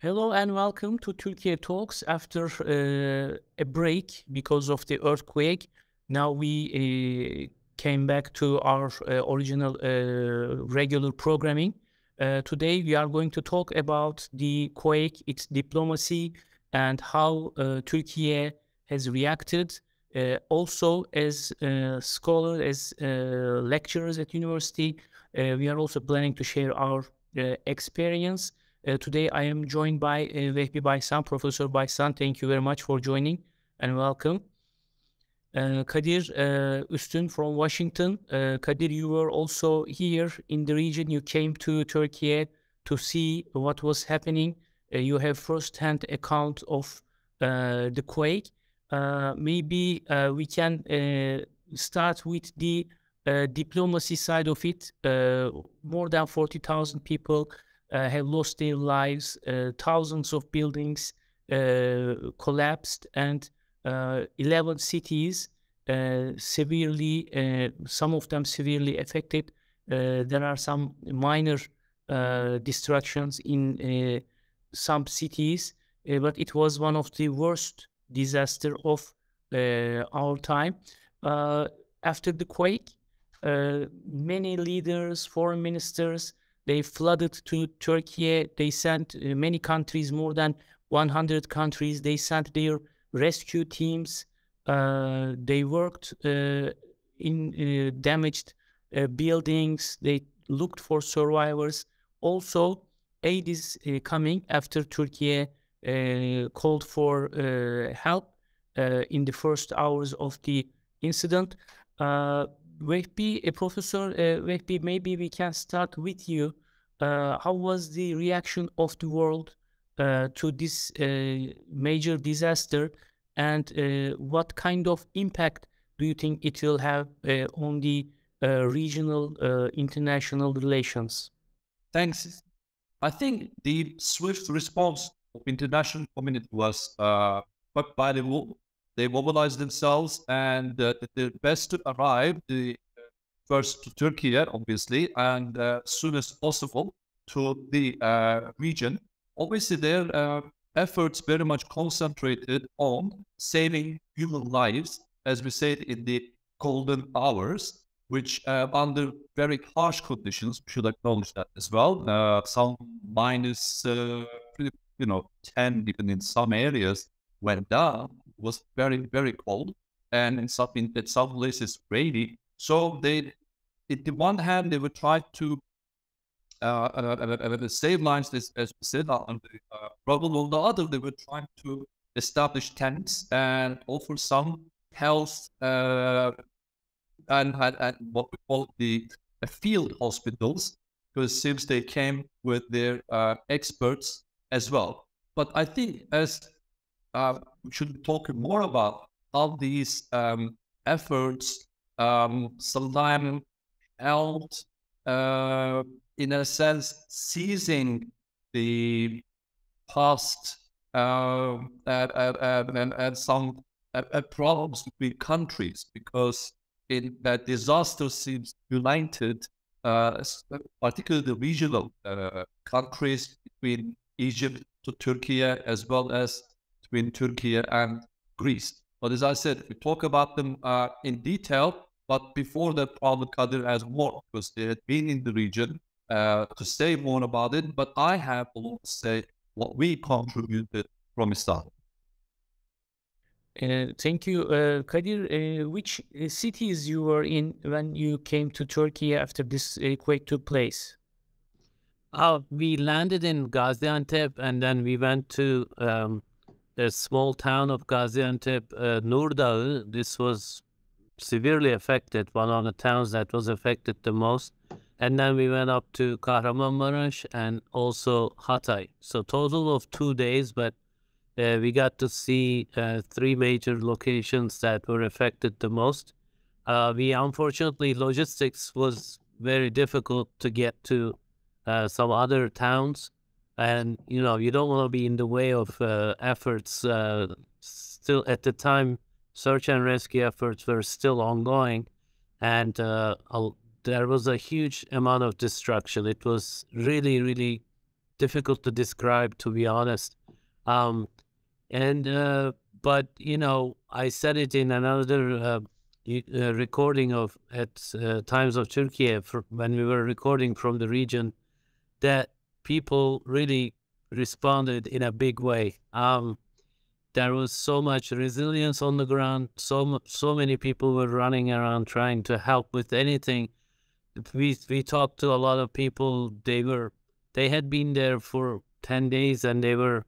Hello and welcome to Türkiye Talks. After a break because of the earthquake, now we came back to our original regular programming. Today we are going to talk about the quake, its diplomacy, and how Türkiye has reacted. Also, as scholars, as lecturers at university, we are also planning to share our experience. Today I am joined by Vehbi Baysan, Professor Baysan. Thank you very much for joining and welcome. Kadir, Ustun from Washington. Kadir, you were also here in the region. You came to Turkey to see what was happening. You have first-hand account of the quake. Maybe we can start with the diplomacy side of it. More than 40,000 people have lost their lives. Thousands of buildings collapsed, and 11 cities severely, some of them severely affected. There are some minor destructions in some cities, but it was one of the worst disaster of our time. After the quake, many leaders, foreign ministers, they flooded to Turkey. They sent many countries, more than 100 countries. They sent their rescue teams. They worked in damaged buildings. They looked for survivors. Also, aid is coming after Turkey called for help in the first hours of the incident. Vehbi, Professor Vehbi, maybe we can start with you. How was the reaction of the world to this major disaster, and what kind of impact do you think it will have on the regional, international relations? Thanks. I think the swift response of international community was quite valuable. They mobilized themselves and did their best to arrive first to Turkey, obviously, and as soon as possible to the region. Obviously, their efforts very much concentrated on saving human lives, as we said, in the golden hours, which under very harsh conditions, we should acknowledge that as well. Some minus, 10, even in some areas, went down. It was very, very cold, and in some places rainy. So they, in the one hand, they would try to save lives, as we said, on the problem. On the other, they were trying to establish tents and offer some health and what we call the field hospitals, because since they came with their experts as well. But I think as we should be talking more about how these efforts sometimes helped, in a sense, seizing the past and some problems between countries, because in that disaster seems united, particularly the regional countries between Egypt to Turkey, as well as between Turkey and Greece. But as I said, we talk about them in detail. But before that, probably Kadir has more, because they had been in the region to say more about it. But I have a lot to say what we contributed from Istanbul. Thank you, Kadir. Which cities you were in when you came to Turkey after this quake took place? We landed in Gaziantep, and then we went to the small town of Gaziantep, Nurdağ. This was severely affected, one of the towns that was affected the most. And then we went up to Kahramanmaraş and also Hatay. So total of 2 days, but we got to see 3 major locations that were affected the most. Unfortunately, logistics was very difficult to get to some other towns. And, you don't want to be in the way of efforts. Still at the time, search and rescue efforts were still ongoing, and there was a huge amount of destruction. It was really, really difficult to describe, to be honest. But you know, I said it in another recording of Times of Türkiye when we were recording from the region, that people really responded in a big way. There was so much resilience on the ground. So many people were running around trying to help with anything. We talked to a lot of people. They had been there for 10 days and they were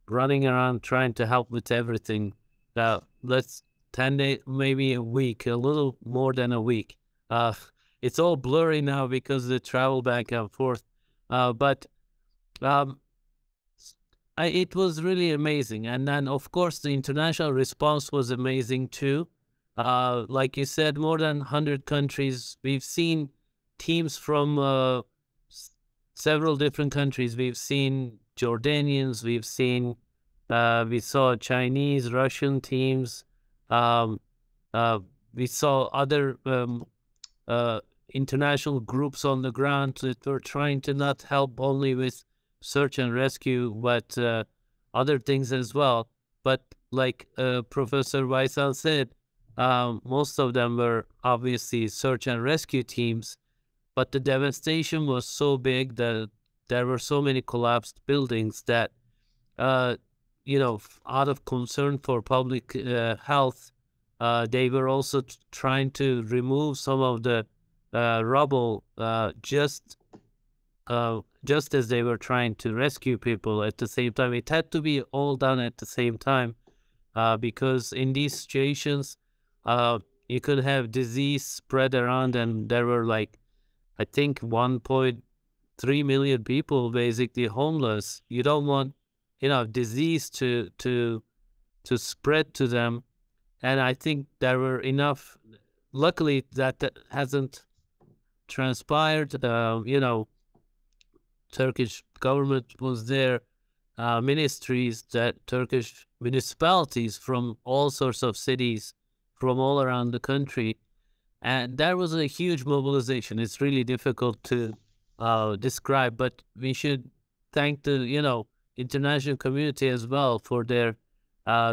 running around trying to help with everything. 10 days, maybe a week, a little more than a week. It's all blurry now because of the travel back and forth. But it was really amazing. And then, of course, the international response was amazing too. Like you said, more than 100 countries. We've seen teams from several different countries. We've seen Jordanians. We saw Chinese, Russian teams. We saw other international groups on the ground that were trying to not help only with search and rescue, but other things as well. But like Professor Vaisal said, most of them were obviously search and rescue teams, but the devastation was so big that there were so many collapsed buildings that, you know, out of concern for public health, they were also trying to remove some of the rubble just as they were trying to rescue people at the same time. It had to be all done at the same time because in these situations, you could have disease spread around, and there were like, I think 1.3 million people basically homeless. You don't want, you know, disease to spread to them. And I think there were enough, luckily that hasn't transpired. You know, Turkish government was there, ministries, that Turkish municipalities from all sorts of cities from all around the country. And there was a huge mobilization. It's really difficult to describe, but we should thank the, you know, international community as well for their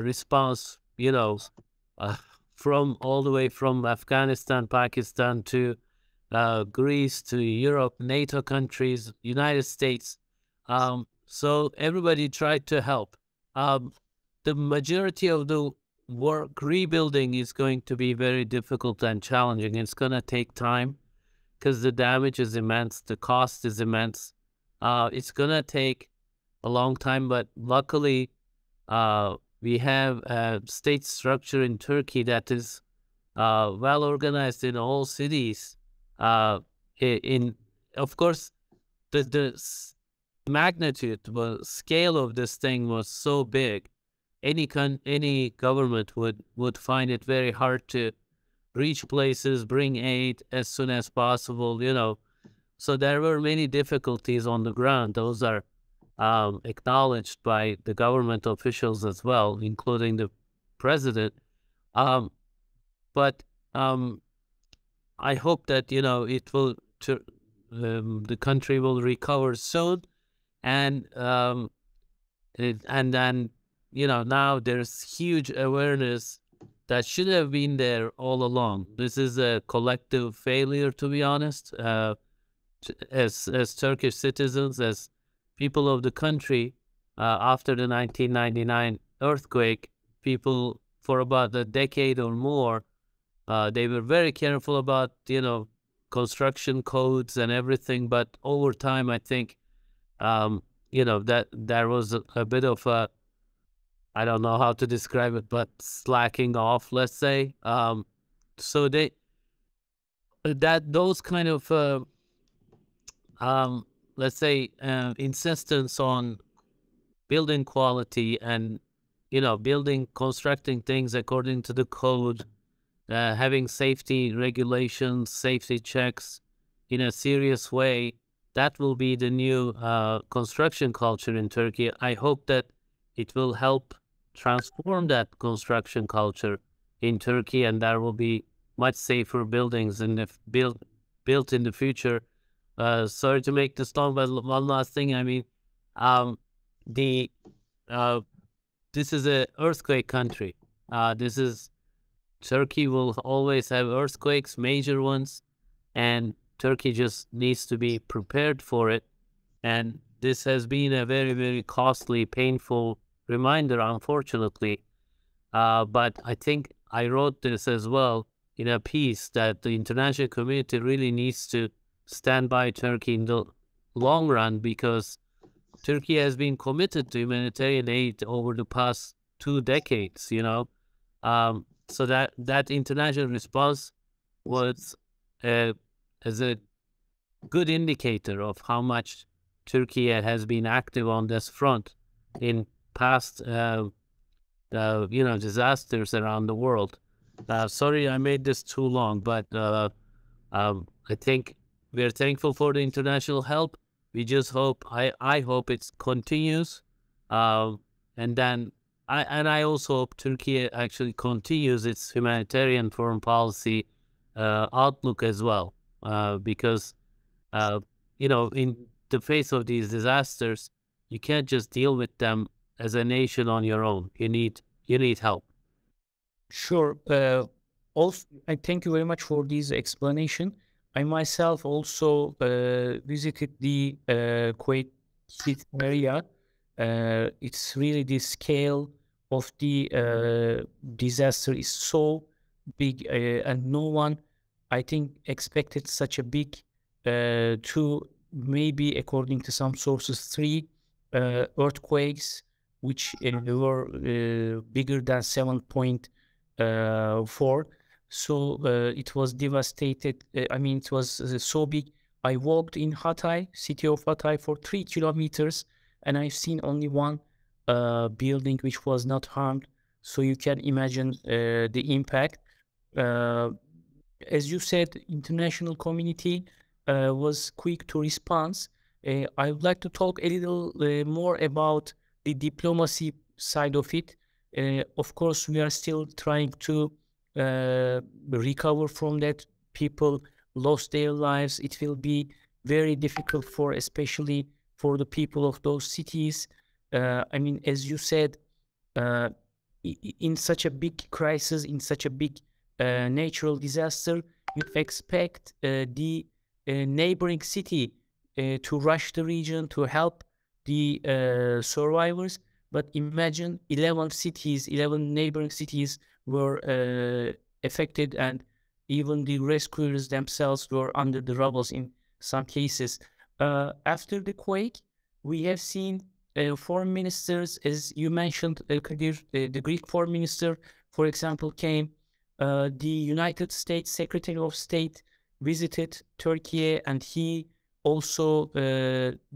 response, you know, from all the way from Afghanistan, Pakistan to Greece to Europe, NATO countries, United States. So everybody tried to help. The majority of the work rebuilding is going to be very difficult and challenging. It's going to take time because the damage is immense. The cost is immense. It's going to take a long time, but luckily we have a state structure in Turkey that is well organized in all cities. Of course, the magnitude, the scale of this thing was so big. Any government would find it very hard to reach places, bring aid as soon as possible, you know. So there were many difficulties on the ground. Those are acknowledged by the government officials as well, including the president. But I hope that, you know, it will, the country will recover soon, and then, you know, now there's huge awareness that should have been there all along. This is a collective failure, to be honest. As Turkish citizens, as people of the country, after the 1999 earthquake, people for about a decade or more, they were very careful about, you know, construction codes and everything. But over time, I think, you know, that there was a bit of a, I don't know how to describe it, but slacking off, let's say. So those kind of, let's say, insistence on building quality and, you know, constructing things according to the code, having safety regulations, safety checks in a serious way, that will be the new construction culture in Turkey. I hope that it will help transform that construction culture in Turkey, and there will be much safer buildings built in the future. Sorry to make this long, but one last thing. I mean, the this is an earthquake country. Turkey will always have earthquakes, major ones, and Turkey just needs to be prepared for it. And this has been a very, very costly, painful reminder, unfortunately. But I think I wrote this as well in a piece that the international community really needs to stand by Turkey in the long run, because Turkey has been committed to humanitarian aid over the past 2 decades, so that international response was as a good indicator of how much Turkey has been active on this front in past disasters around the world. Sorry I made this too long, but I think we're thankful for the international help. We just hope, I hope it continues, and then I also hope Turkey actually continues its humanitarian foreign policy outlook as well, because in the face of these disasters, you can't just deal with them as a nation on your own. You need help. Sure. Also, I thank you very much for this explanation. I myself also visited the Kuwait hit area. It's really the scale of the disaster is so big, and no one, I think, expected such a big, two, maybe according to some sources, 3 earthquakes, which were bigger than 7.4. So it was devastated. I mean, it was so big. I walked in Hatay, city of Hatay, for 3 kilometers, and I've seen only one building which was not harmed. So you can imagine the impact. As you said, international community was quick to respond. I would like to talk a little more about the diplomacy side of it. Of course, we are still trying to recover from that. People lost their lives. It will be very difficult especially for the people of those cities. I mean, as you said, in such a big crisis, in such a big natural disaster, you expect the neighboring city to rush the region to help the survivors. But imagine 11 neighboring cities were affected, and even the rescuers themselves were under the rubble in some cases. After the quake, we have seen foreign ministers, as you mentioned, Kadir, the Greek foreign minister, for example, came. The United States Secretary of State visited Turkey, and he also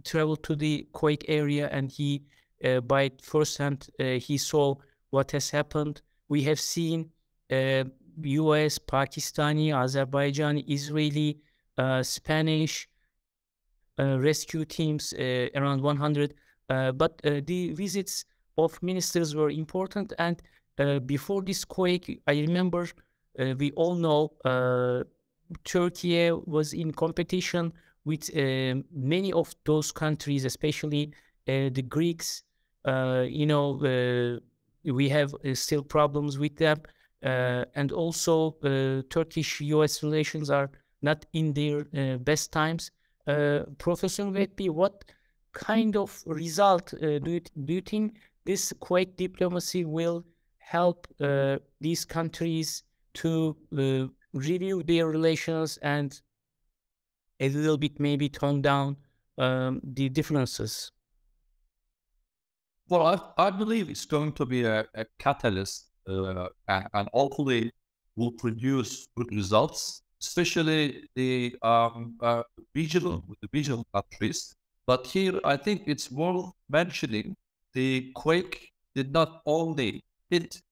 traveled to the quake area, and he, by firsthand, he saw what has happened. We have seen US, Pakistani, Azerbaijani, Israeli, Spanish rescue teams, around 100. But the visits of ministers were important. And before this quake, I remember, we all know, Turkey was in competition with many of those countries, especially the Greeks. We have still problems with them. And also Turkish-US relations are not in their best times. Professor Vetbi, what kind of result do you think this quake diplomacy will help these countries to review their relations and a little bit maybe tone down the differences? Well, I believe it's going to be a catalyst, and hopefully will produce good results, especially the regional countries. But here, I think it's worth mentioning the quake did not only hit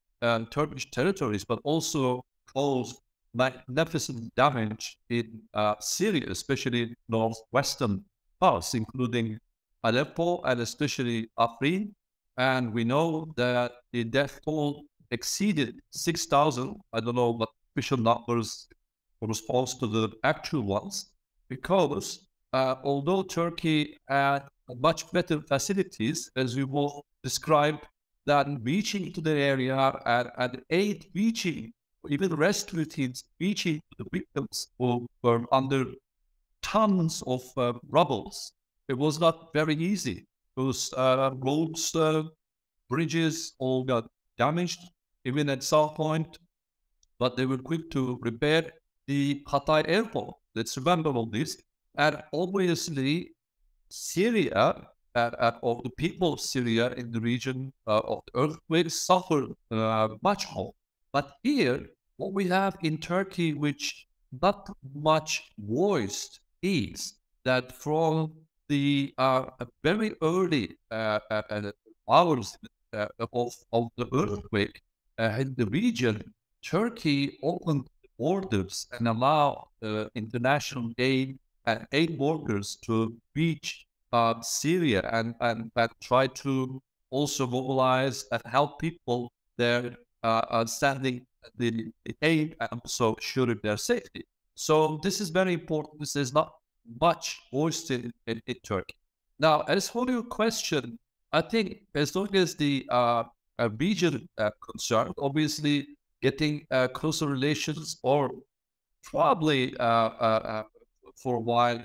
Turkish territories, but also caused magnificent damage in Syria, especially northwestern parts, including Aleppo and especially Afrin. And we know that the death toll exceeded 6,000. I don't know what official numbers corresponds to the actual ones, because although Turkey had much better facilities, as you both described, than reaching to the area and aid reaching, even rescue teams reaching the victims who were under tons of rubbles. It was not very easy. Those roads, bridges all got damaged, even at some point, but they were quick to repair the Hatay airport. Let's remember all this. And obviously, Syria, or the people of Syria in the region of the earthquake suffered much more. But here, what we have in Turkey, which not much voiced, is that from the very early hours of the earthquake in the region, Turkey opened borders and allowed international aid and aid workers to reach Syria and try to also mobilize and help people there sending the aid and also assuring their safety. So this is very important. This is not much voiced in Turkey. Now, as for your question, I think as long as the region concerned, obviously getting closer relations or probably for a while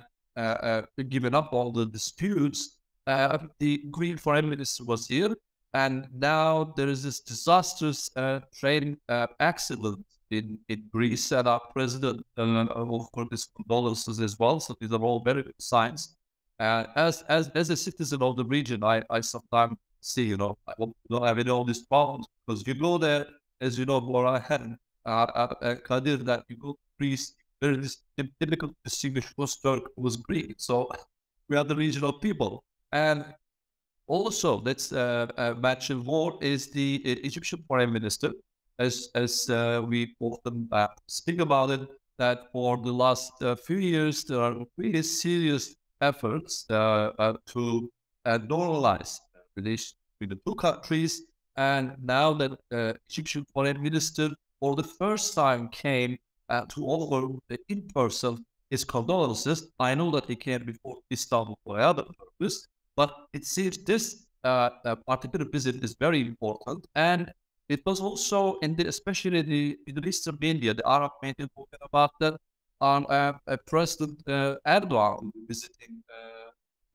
giving up all the disputes, the Green Foreign Minister was here, and now there is this disastrous train accident in Greece, and our president, of course, his condolences as well. So these are all very good signs. As a citizen of the region, I sometimes see, I don't have any all these problems because you go there, as you know, Bora and Kadir, that you go to Greece, there is difficult to distinguish who's Turk, who's Greek. So we are the regional people. And also, let's mention more is the Egyptian Foreign Minister, as we often speak about it, that for the last few years, there are really serious efforts to normalize relations between the two countries. And now that Egyptian Foreign Minister for the first time came to offer in person his condolences. I know that he came before Istanbul for other purpose, but it seems this particular visit is very important. And it was also especially the Middle Eastern media, the Arab media, talking about that on President Erdogan visiting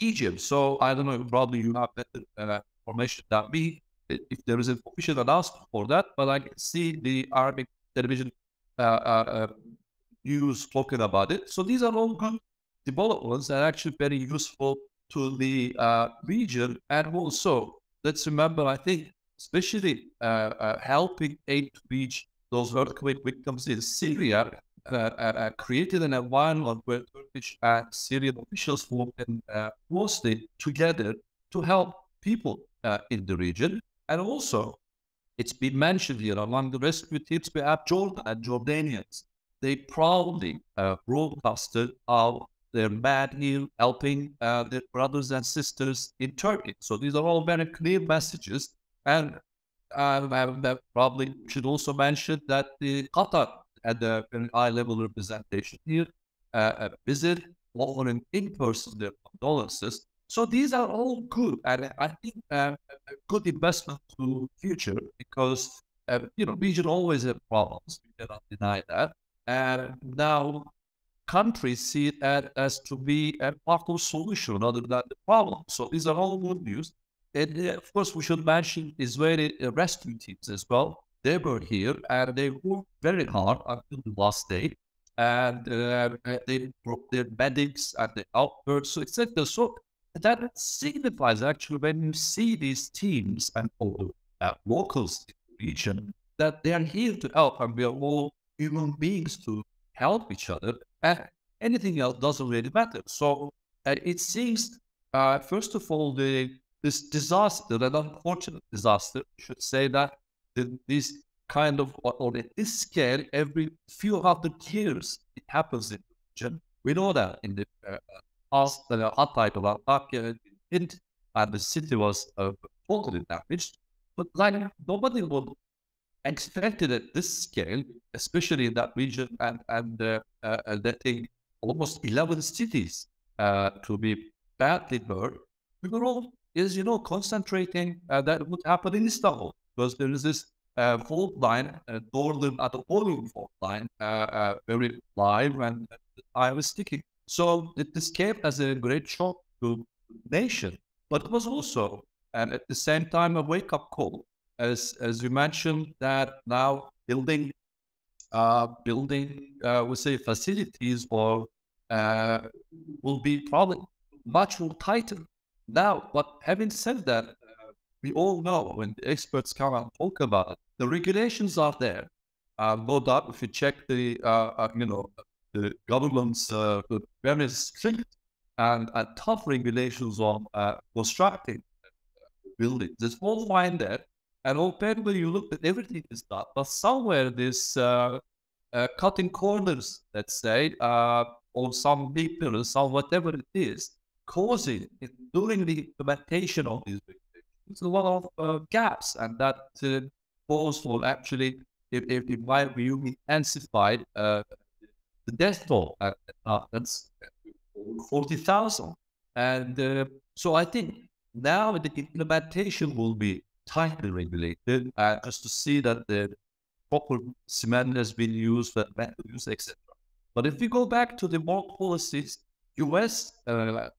Egypt. So I don't know, probably you have better information than me if there is an official announcement for that, but I can see the Arabic television news talking about it. So these are all good developments and actually very useful to the region. And also, let's remember, I think, especially helping aid to reach those earthquake victims in Syria, created an environment where Turkish and Syrian officials working closely together to help people in the region. And also, it's been mentioned here, among the rescue teams, we have Jordan and Jordanians. They proudly broadcasted how they're mad here helping their brothers and sisters in Turkey. So these are all very clear messages. And I probably should also mention that the Qatar had a very high-level representation here, a visit, offering in person their condolences. So these are all good, and I think a good investment to the future because region always have problems. We cannot deny that, and now countries see it as to be a part of solution rather than the problem. So these are all good news. And of course, we should mention Israeli rescue teams as well. They were here and they worked very hard until the last day, and they brought their medics and the outbursts, etc. So that signifies actually when you see these teams and all locals in the region that they are here to help, and we are all human beings to help each other, and anything else doesn't really matter. So it seems, first of all, this disaster, an unfortunate disaster, I should say that this kind of, or at this scale, every few hundred years it happens in the region. We know that in the past, the Hatay of Antakya hit, and the city was totally damaged. But nobody would expect it at this scale, especially in that region, and letting almost 11 cities to be badly hurt, we were all is concentrating that would happen in Istanbul, because there is this fault line, northern Anatolian fault line, very live, and I was sticking. So this came as a great shock to the nation, but it was also, and at the same time, a wake up call, as you mentioned, that now building, we say facilities or will be probably much more tighter now. But having said that, we all know when the experts come and talk about it, the regulations are there. No doubt, if you check the government's very strict and tough regulations on constructing buildings, it's all fine there. And on paper, you look at everything is done, but somewhere this cutting corners, let's say, or some weakness, or whatever it is, causing during the implementation of these regulations a lot of gaps, and that cause will actually, in my view, intensified the death toll. That's 40,000, and so I think now the implementation will be tightly regulated, just to see that the proper cement has been used, etc. But if we go back to the more policies, US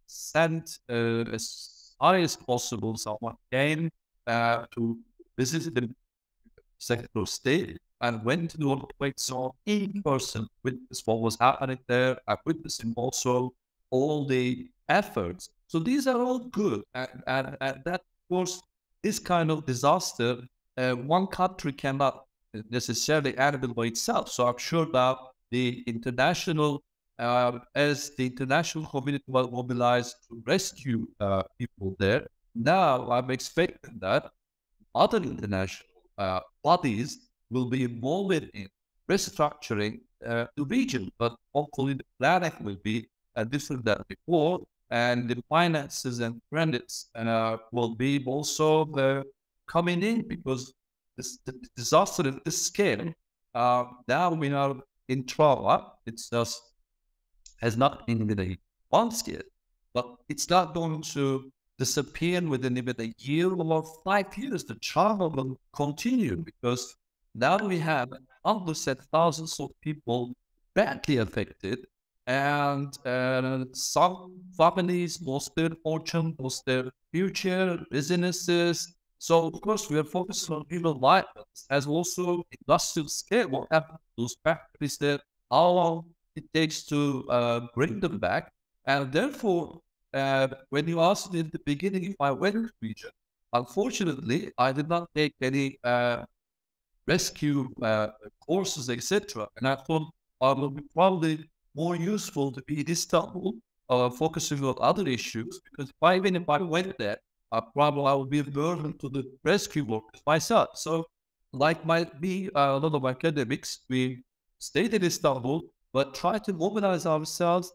sent as high as possible someone came to visit the Secretary of State and went to the earthquake zone in person, witness what was happening there, witnessing also all the efforts. So these are all good, and that, of course, this kind of disaster, one country cannot necessarily handle by itself. So I'm sure that the international, as the international community will mobilize to rescue people there, now I'm expecting that other international bodies will be involved in restructuring the region, but hopefully the planning will be different than before, and the finances and credits will be also coming in, because the disaster at this scale, now we are in trauma. It's just has not been with a one scale, but it's not going to disappear within even a year or 5 years. The trauma will continue, because now we have hundreds and thousands of people badly affected, and some families lost their fortune, lost their future, businesses. So, of course, we are focusing on human life, as also industrial scale. What happens to those factories there? How long it takes to bring them back? And therefore, when you asked me in the beginning if I went to the region, unfortunately, I did not take any rescue courses, etc. And I thought it would be probably more useful to be in Istanbul, focusing on other issues, because even if I went there, probably I would be a burden to the rescue workers myself. So, like a lot of academics, we stayed in Istanbul, but try to mobilize ourselves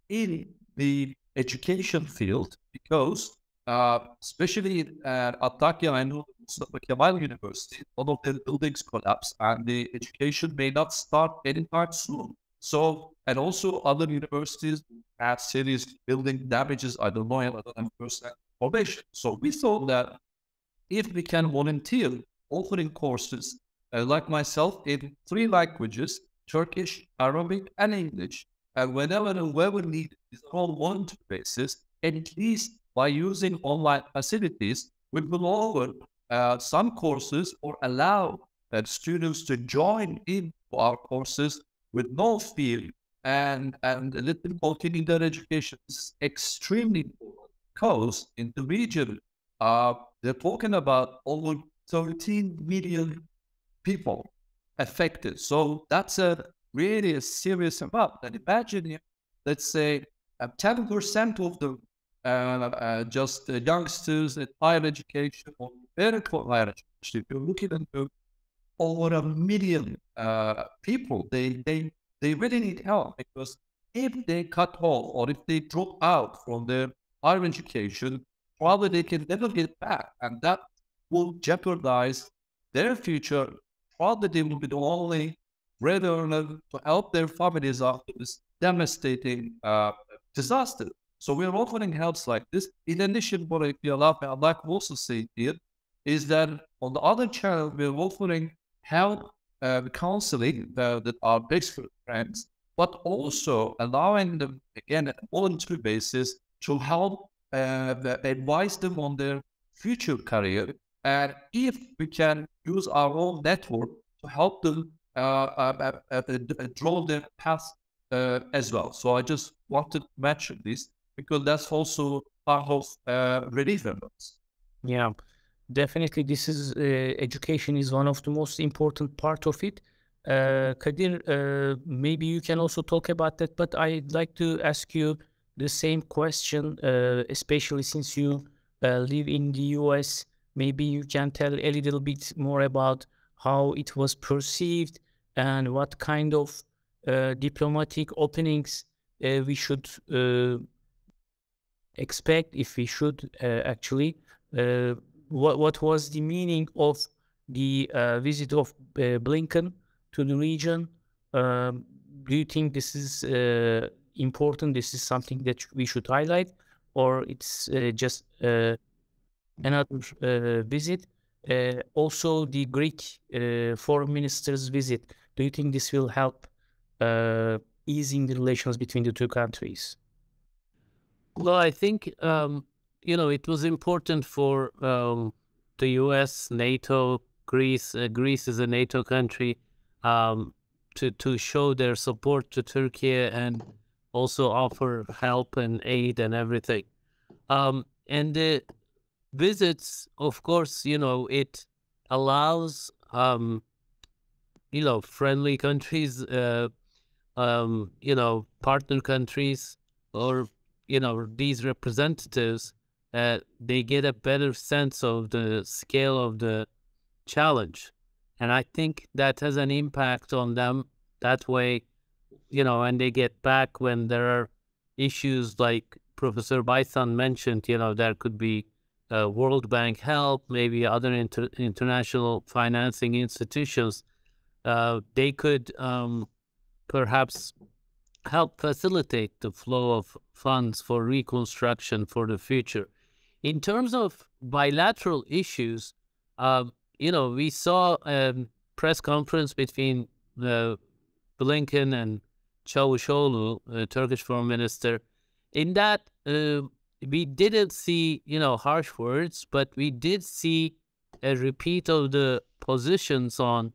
in the education field, because especially at Antakya and Mustafa Kemal University, one of the buildings collapsed, and the education may not start anytime soon. So, and also other universities have serious building damages. I don't know, I don't have first-hand information. So we thought that if we can volunteer offering courses, like myself, in 3 languages, Turkish, Arabic, and English, and whenever and wherever needed, is on voluntary basis, and at least by using online facilities, we will offer some courses or allow students to join in our courses with no fee, and let them continue their education. This is extremely important, because in the region, they're talking about over 13 million people affected. So that's really a serious amount. And imagine, let's say, 10% of them just youngsters at higher education or very higher education. If you're looking into over 1 million people, they really need help, because if they cut off or if they drop out from their higher education, probably they can never get back, and that will jeopardize their future. Probably they will be the only breadwinner to help their families after this devastating disaster. So we're offering helps like this. In addition, what if you allow me, I'd like to also say here is that on the other channel, we're offering help counseling that are best for friends, but also allowing them, again, on a voluntary basis to help advise them on their future career. And if we can use our own network to help them draw their path as well. So I just wanted to mention this because that's also part of relief efforts. Yeah, definitely. This is education is one of the most important part of it. Kadir, maybe you can also talk about that, but I'd like to ask you the same question, especially since you live in the US. Maybe you can tell a little bit more about how it was perceived and what kind of diplomatic openings we should expect, if we should actually. What was the meaning of the visit of Blinken to the region? Do you think this is important? This is something that we should highlight, or it's just another visit? Also, the Greek foreign minister's visit. Do you think this will help easing the relations between the two countries? Well, I think, it was important for the US, NATO, Greece. Greece is a NATO country, to show their support to Turkey and also offer help and aid and everything. And the visits, of course, it allows, friendly countries, partner countries, or these representatives, they get a better sense of the scale of the challenge. And I think that has an impact on them that way, and they get back when there are issues like Professor Baisan mentioned, there could be World Bank help, maybe other international financing institutions. They could perhaps help facilitate the flow of funds for reconstruction for the future. In terms of bilateral issues, we saw a press conference between Blinken and Çavuşoğlu, Turkish foreign minister. In that, we didn't see, harsh words, but we did see a repeat of the positions on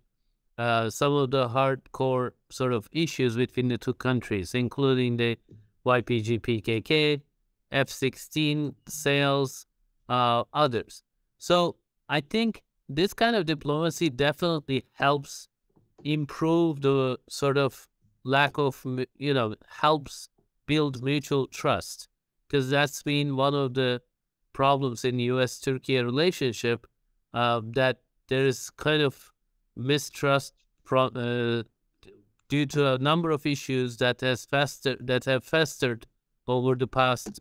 some of the hardcore sort of issues between the two countries, including the YPG-PKK, F-16 sales, others. So I think this kind of diplomacy definitely helps improve the sort of lack of, helps build mutual trust, because that's been one of the problems in the US-Turkey relationship, that there is kind of mistrust from due to a number of issues that have festered over the past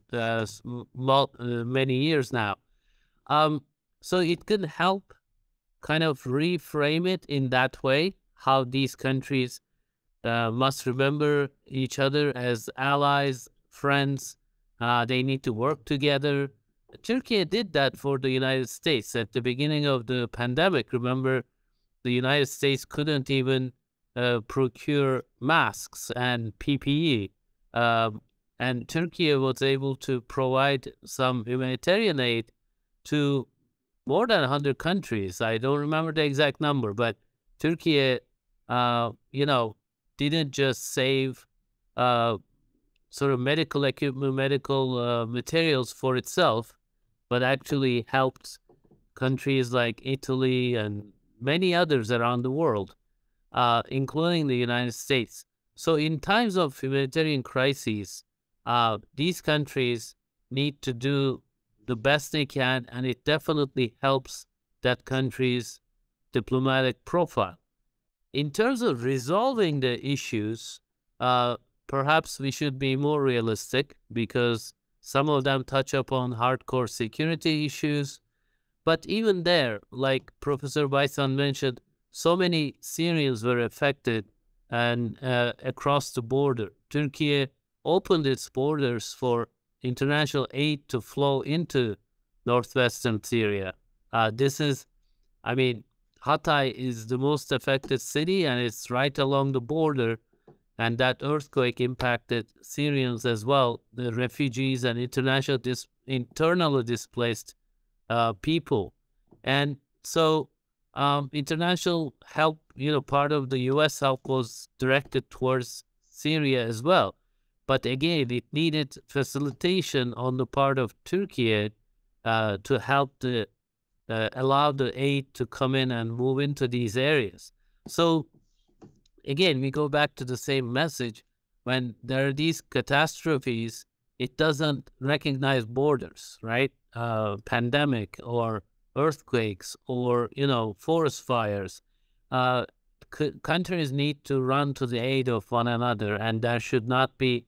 many years now. So it can help kind of reframe it in that way, how these countries must remember each other as allies, friends. They need to work together. Turkey did that for the United States at the beginning of the pandemic. Remember, the United States couldn't even procure masks and PPE. And Turkey was able to provide some humanitarian aid to more than 100 countries. I don't remember the exact number, but Turkey, didn't just save sort of medical equipment, medical materials for itself, but actually helped countries like Italy and many others around the world, including the United States. So in times of humanitarian crises, these countries need to do the best they can, and it definitely helps that country's diplomatic profile. In terms of resolving the issues, perhaps we should be more realistic, because some of them touch upon hardcore security issues. But even there, like Professor Baisan mentioned, so many Syrians were affected, and across the border. Turkey opened its borders for international aid to flow into northwestern Syria. This is, I mean, Hatay is the most affected city, and it's right along the border. And that earthquake impacted Syrians as well, the refugees and internally displaced people. And so international help, part of the U.S. help was directed towards Syria as well. But again, it needed facilitation on the part of Türkiye to help allow the aid to come in and move into these areas. So again, we go back to the same message. When there are these catastrophes, it doesn't recognize borders, right? Pandemic or earthquakes or, forest fires. Countries need to run to the aid of one another, and there should not be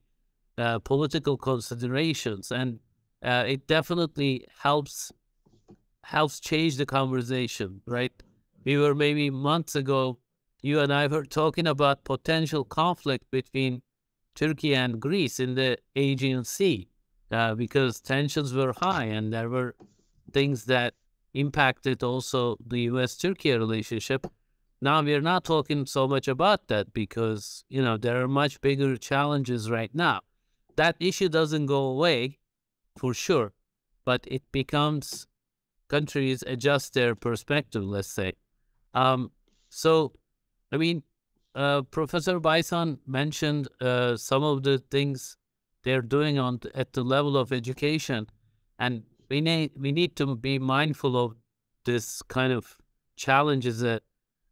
political considerations. And it definitely helps change the conversation, right? We were maybe months ago, you and I were talking about potential conflict between Turkey and Greece in the Aegean Sea because tensions were high, and there were things that impacted also the U.S.-Turkey relationship. Now we're not talking so much about that because, there are much bigger challenges right now. That issue doesn't go away for sure, but it becomes countries adjust their perspective, let's say. So, I mean, Professor Baysan mentioned some of the things they're doing at the level of education, and we need to be mindful of this kind of challenge.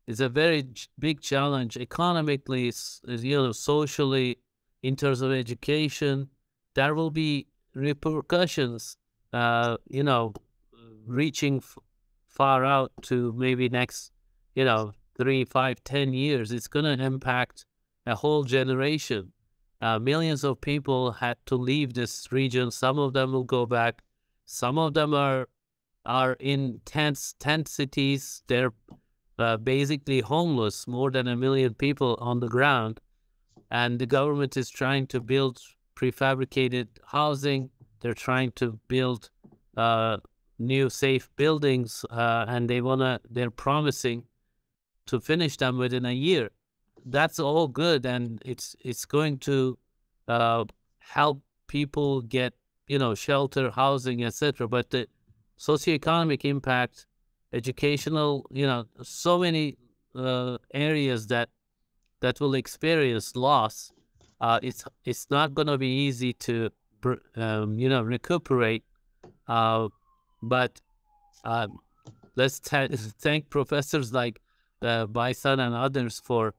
Is a very big challenge economically, socially, in terms of education. There will be repercussions, reaching far out to maybe next, 3, 5, 10 years. It's going to impact a whole generation. Millions of people had to leave this region. Some of them will go back. Some of them are in tent cities. They're basically homeless, more than 1 million people on the ground. And the government is trying to build prefabricated housing. They're trying to build new safe buildings, and they're promising to finish them within a year. That's all good, and it's going to help people get shelter, housing, etc. But the socioeconomic impact, educational, so many areas that will experience loss. It's not going to be easy to recuperate. But let's thank professors like Baysan and others for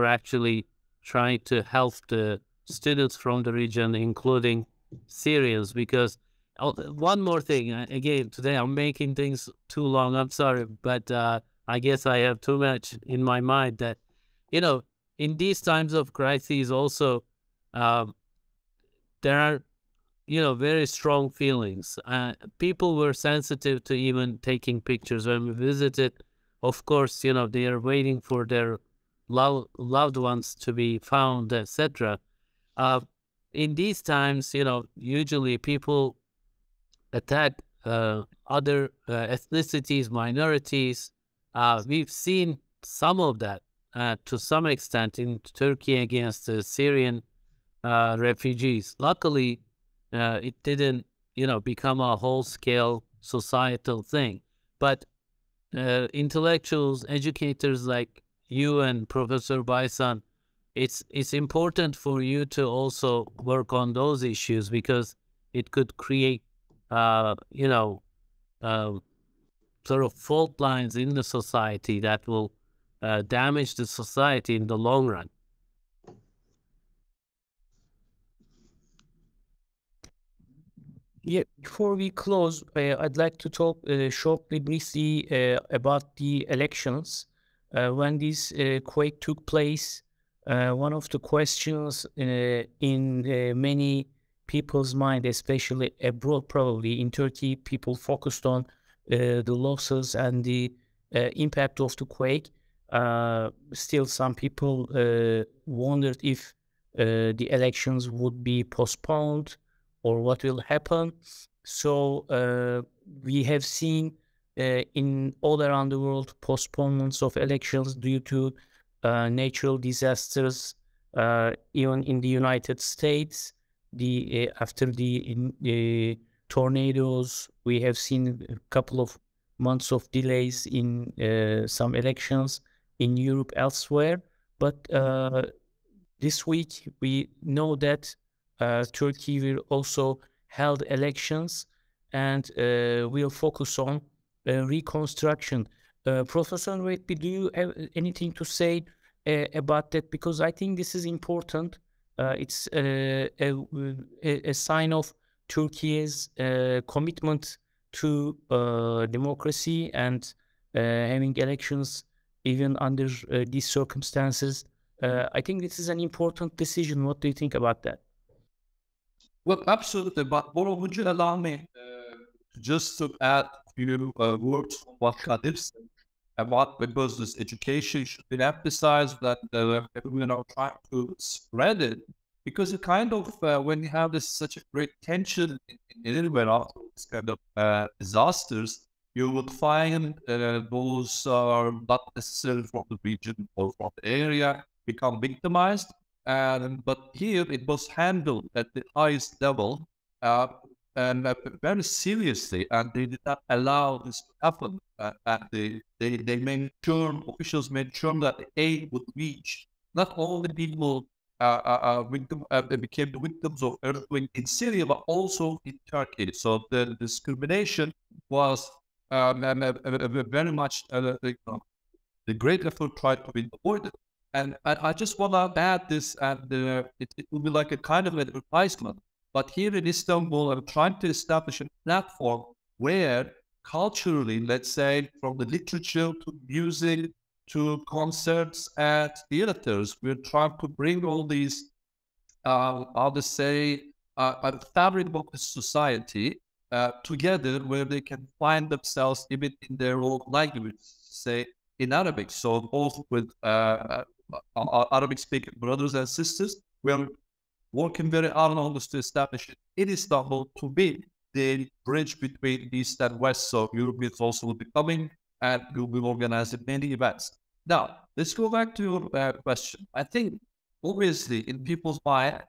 actually trying to help the students from the region, including Syrians. Because one more thing, again, today I'm making things too long. I'm sorry, but I guess I have too much in my mind that, in these times of crises also, there are, very strong feelings. People were sensitive to even taking pictures when we visited. Of course, they are waiting for their loved ones to be found, etc. In these times, usually people attack other ethnicities, minorities. We've seen some of that to some extent in Turkey against the Syrian refugees. Luckily, it didn't, become a whole-scale societal thing. But intellectuals, educators like you and Professor Baysan, it's important for you to also work on those issues, because it could create, sort of fault lines in the society that will damage the society in the long run. Yeah, before we close, I'd like to talk shortly, briefly about the elections. When this quake took place, one of the questions in many people's mind, especially abroad, probably in Turkey, people focused on the losses and the impact of the quake. Still, some people wondered if the elections would be postponed or what will happen. So we have seen in all around the world postponements of elections due to natural disasters. Even in the United States, after the tornadoes, we have seen a couple of months of delays in some elections in Europe, elsewhere. But this week we know that Turkey will also held elections, and we'll focus on reconstruction. Professor Nurettin, do you have anything to say about that? Because I think this is important. It's a sign of Turkey's commitment to democracy and having elections even under these circumstances. I think this is an important decision. What do you think about that? Well, absolutely. But Bora, would you allow me just to add a few words on what Kadir said about, because this education should be emphasized, that we are trying to spread it, because it kind of when you have such a great tension in anywhere after this kind of disasters, you would find those are not necessarily from the region or from the area become victimized. But here it was handled at the highest level and very seriously, and they did not allow this to happen. And they made sure, officials made sure that the aid would reach not only people became the victims of earthquake in Syria, but also in Turkey. So the discrimination was very much the great effort tried to be avoided. And I just want to add this, and it will be like a kind of advertisement. But here in Istanbul, I'm trying to establish a platform where culturally, let's say, from the literature to music to concerts and theaters, we're trying to bring all these, how to say, fabric of the society together, where they can find themselves even in their own language, say in Arabic. So both with Arabic-speaking brothers and sisters, we're working very hard on this to establish it in Istanbul to be the bridge between East and West. So Europeans also will be coming, and we'll be organizing many events. Now, let's go back to your question. I think, obviously, in people's mind,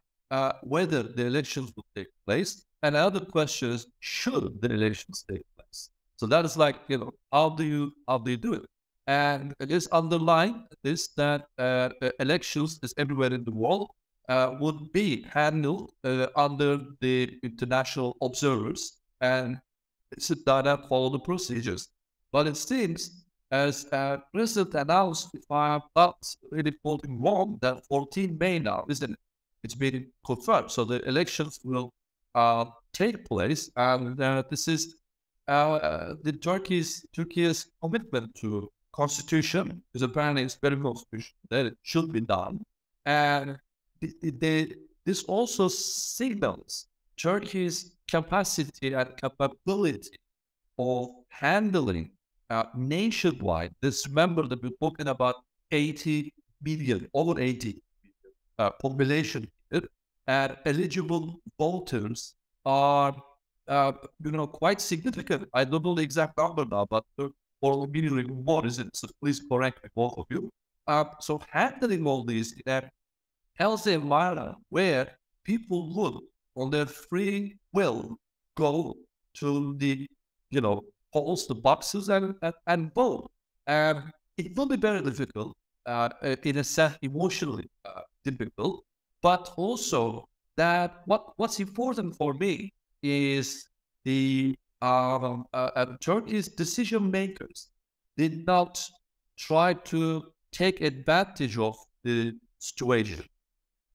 whether the elections will take place, and another question is, should the elections take place? So that is like, how do you do it? And it is underlying this that elections, as everywhere in the world, would be handled under the international observers, and sit down and follow the procedures. But it seems, as President announced, if I'm not really quoting wrong, that 14 May now, isn't it? It's been confirmed. So the elections will take place, and this is the Turkey's commitment to constitution, because apparently it's very constitutional that it should be done. And this also signals Turkey's capacity and capability of handling nationwide. Let's remember that we're talking about 80 million, over 80 million population, and eligible voters are, quite significant. I don't know the exact number now, but or immediately more is it? So please correct me, both of you. So handling all these in a healthy environment where people would, on their free will, go to the, polls, the boxes, and vote. It will be very difficult, in a sense, emotionally difficult, but also that what's important for me is the Turkey's decision makers did not try to take advantage of the situation.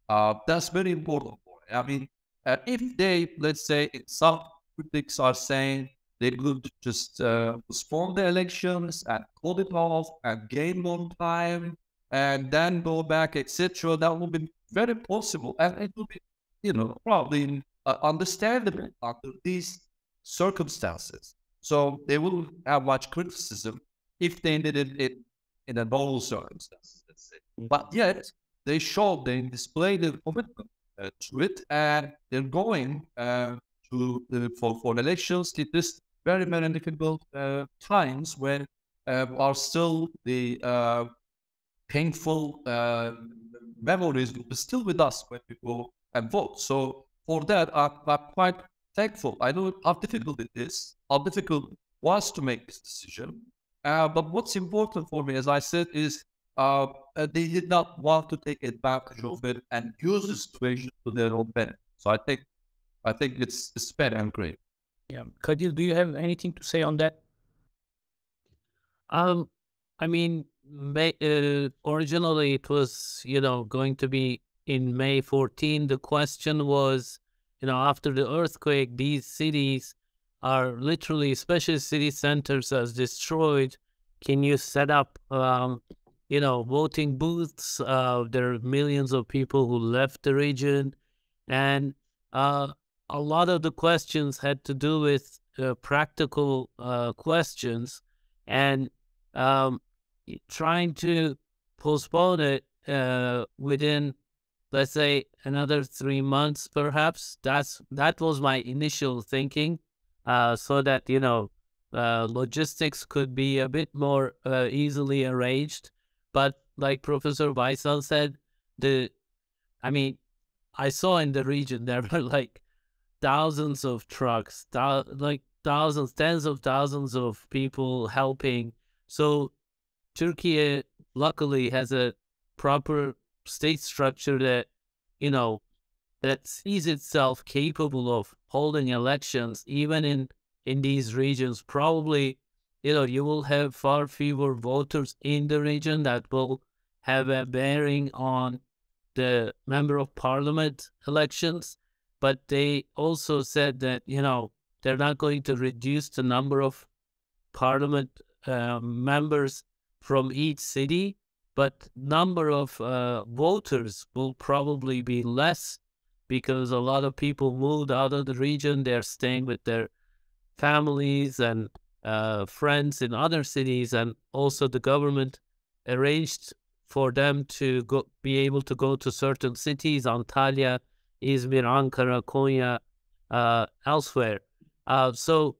That's very important. I mean, if they, let's say, some critics are saying they could just postpone the elections and call it off and gain more time and then go back, etc., that would be very possible, and it would be, probably understandable under these circumstances. So they wouldn't have much criticism if they did it in a normal circumstances, let's say. But yet they displayed their commitment to it, and they're going for elections. It is very difficult times when are still the painful memories will be still with us when we go and vote. So for that, I'm quite thankful. I know how difficult it is, how difficult it was to make this decision. But what's important for me, as I said, is they did not want to take advantage of it and use the situation to their own benefit. So I think it's fair and great. Yeah, Kadir, do you have anything to say on that? I mean, originally it was, going to be in May 14. The question was, after the earthquake, these cities are literally, especially city centers, as destroyed. Can you set up, voting booths? There are millions of people who left the region, and a lot of the questions had to do with practical questions, and trying to postpone it within, let's say, another 3 months, perhaps. That was my initial thinking, so that logistics could be a bit more easily arranged. But like Professor Baysal said, I saw in the region there were like thousands of trucks, thousands, tens of thousands of people helping. So Türkiye luckily has a proper state structure that, that sees itself capable of holding elections, even in these regions. Probably, you will have far fewer voters in the region that will have a bearing on the member of parliament elections. But they also said that, they're not going to reduce the number of parliament members from each city, but number of voters will probably be less, because a lot of people moved out of the region. They're staying with their families and friends in other cities, and also the government arranged for them to be able to go to certain cities, Antalya, İzmir, Ankara, Konya, elsewhere. So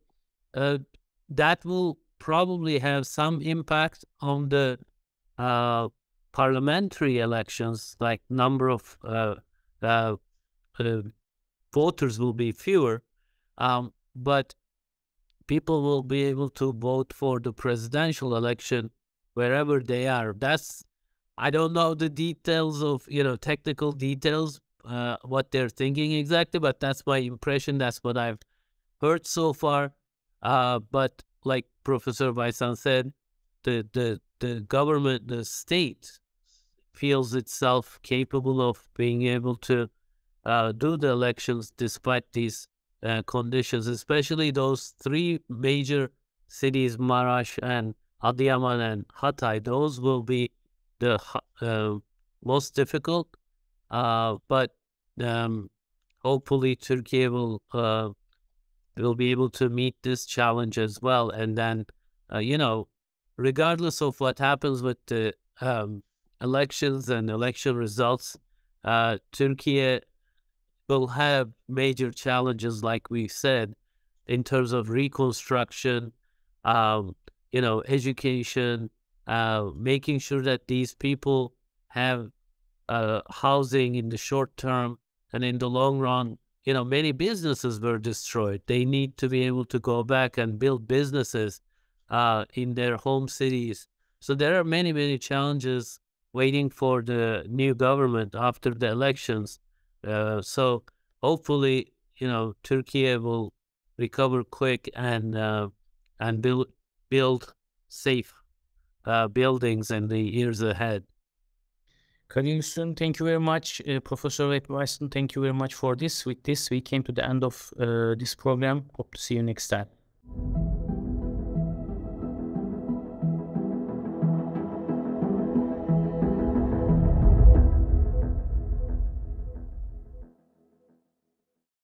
that will probably have some impact on the parliamentary elections, like number of voters will be fewer, but people will be able to vote for the presidential election wherever they are. I don't know the details of, technical details, what they're thinking exactly, but that's my impression. That's what I've heard so far. But like Professor Baysan said, the government, the state feels itself capable of being able to do the elections despite these conditions, especially those three major cities, Maraş and Adıyaman and Hatay. Those will be the most difficult, but hopefully Turkey will be able to meet this challenge as well. And then, regardless of what happens with the elections and election results, Turkey will have major challenges, like we said, in terms of reconstruction, education, making sure that these people have housing in the short term, and in the long run, many businesses were destroyed. They need to be able to go back and build businesses in their home cities. So there are many challenges waiting for the new government after the elections. So hopefully, Turkey will recover quick and build safe buildings in the years ahead. Kadir, Ustun, thank you very much. Professor Baysan, thank you very much for this. With this, we came to the end of this program. Hope to see you next time.